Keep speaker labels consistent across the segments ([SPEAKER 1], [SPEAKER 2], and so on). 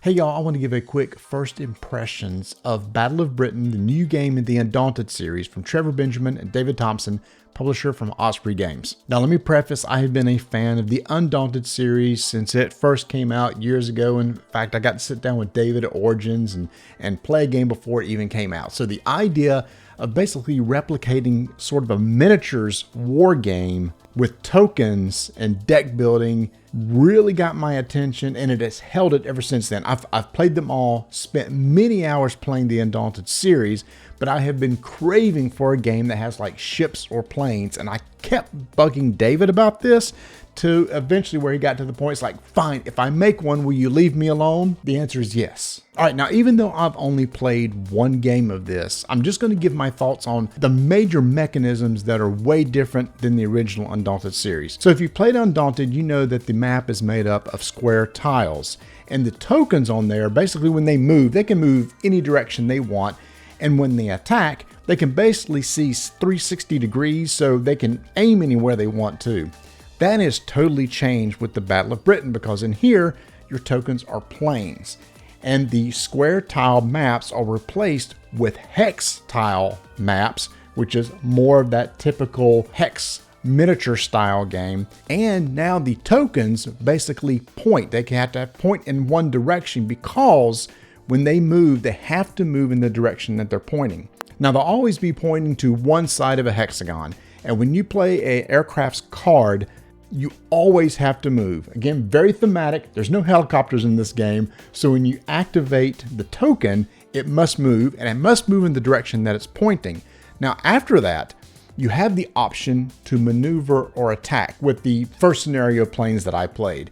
[SPEAKER 1] Hey y'all, I want to give a quick first impressions of Battle of Britain, the new game in the Undaunted series from Trevor Benjamin and David Thompson, publisher from Osprey Games. Now let me preface, I have been a fan of the Undaunted series since it first came out years ago. In fact, I got to sit down with David at Origins and play a game before it even came out. So the idea of basically replicating sort of a miniatures war game with tokens and deck building really got my attention, and it has held it ever since then. I've played them all, spent many hours playing the Undaunted series, but I have been craving for a game that has like ships or planes, and I kept bugging David about this to eventually where he got to the point, it's like, fine, if I make one, will you leave me alone? The answer is yes. All right, now even though I've only played one game of this, I'm just going to give my thoughts on the major mechanisms that are way different than the original Undaunted series. So if you've played Undaunted, you know that the map is made up of square tiles, and the tokens on there, basically when they move, they can move any direction they want, and when they attack, they can basically see 360 degrees, so they can aim anywhere they want to. That is totally changed with the Battle of Britain, because in here, your tokens are planes. And the square tile maps are replaced with hex tile maps, which is more of that typical hex miniature style game. And now the tokens basically point. They have to point in one direction, because when they move, they have to move in the direction that they're pointing. Now they'll always be pointing to one side of a hexagon. And when you play an aircraft's card, you always have to move. Again, very thematic. There's no helicopters in this game. So when you activate the token, it must move, and it must move in the direction that it's pointing. Now, after that, you have the option to maneuver or attack with the first scenario planes that I played.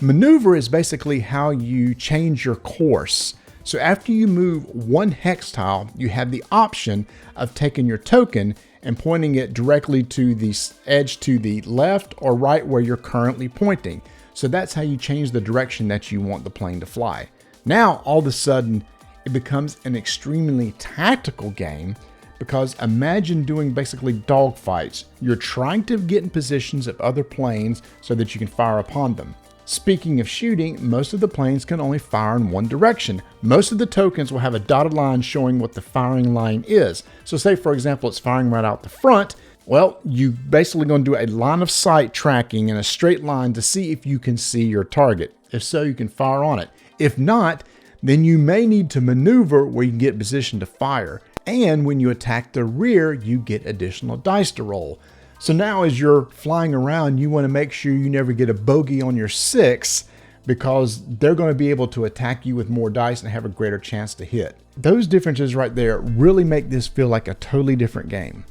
[SPEAKER 1] Maneuver is basically how you change your course. So after you move one hex tile, you have the option of taking your token and pointing it directly to the edge to the left or right where you're currently pointing. So that's how you change the direction that you want the plane to fly. Now, all of a sudden, it becomes an extremely tactical game, because imagine doing basically dogfights. You're trying to get in positions of other planes so that you can fire upon them. Speaking of shooting, most of the planes can only fire in one direction. Most of the tokens will have a dotted line showing what the firing line is. So say, for example, it's firing right out the front. Well, you basically going to do a line of sight tracking in a straight line to see if you can see your target. If so, you can fire on it. If not, then you may need to maneuver where you can get in position to fire. And when you attack the rear, you get additional dice to roll. So now as you're flying around, you want to make sure you never get a bogey on your 6, because they're going to be able to attack you with more dice and have a greater chance to hit. Those differences right there really make this feel like a totally different game.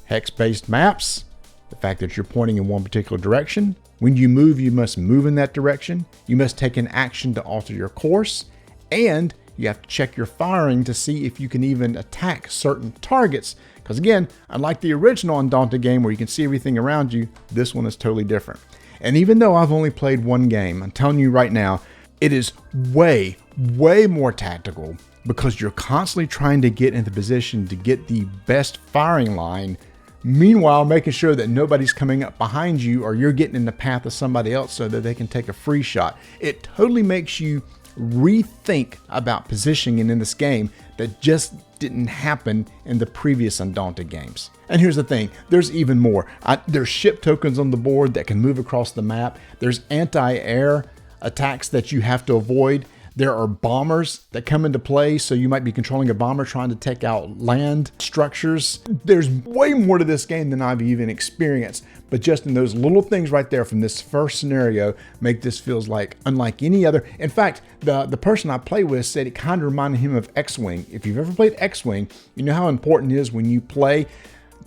[SPEAKER 1] Hex-based maps, the fact that you're pointing in one particular direction. When you move, you must move in that direction. You must take an action to alter your course, and you have to check your firing to see if you can even attack certain targets. Because again, unlike the original Undaunted game where you can see everything around you, this one is totally different. And even though I've only played one game, I'm telling you right now, it is way, way more tactical, because you're constantly trying to get in the position to get the best firing line, meanwhile making sure that nobody's coming up behind you or you're getting in the path of somebody else so that they can take a free shot. It totally makes you rethink about positioning in this game that just didn't happen in the previous Undaunted games. And here's the thing, there's even more. There's ship tokens on the board that can move across the map. There's anti-air attacks that you have to avoid. There are bombers that come into play, so you might be controlling a bomber trying to take out land structures. There's way more to this game than I've even experienced, but just in those little things right there from this first scenario make this feels like unlike any other. In fact, the person I play with said it kind of reminded him of X-Wing. If you've ever played X-Wing, you know how important it is when you play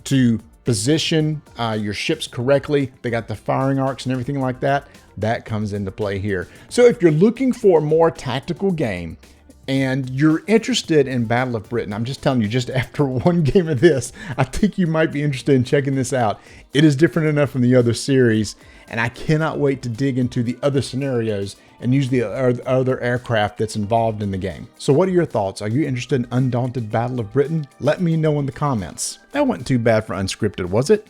[SPEAKER 1] to position your ships correctly. They got the firing arcs and everything like that. That comes into play here. So if you're looking for a more tactical game and you're interested in Battle of Britain, I'm just telling you, just after one game of this, I think you might be interested in checking this out. It is different enough from the other series, and I cannot wait to dig into the other scenarios and use the other aircraft that's involved in the game. So what are your thoughts? Are you interested in Undaunted Battle of Britain? Let me know in the comments. That wasn't too bad for unscripted, was it?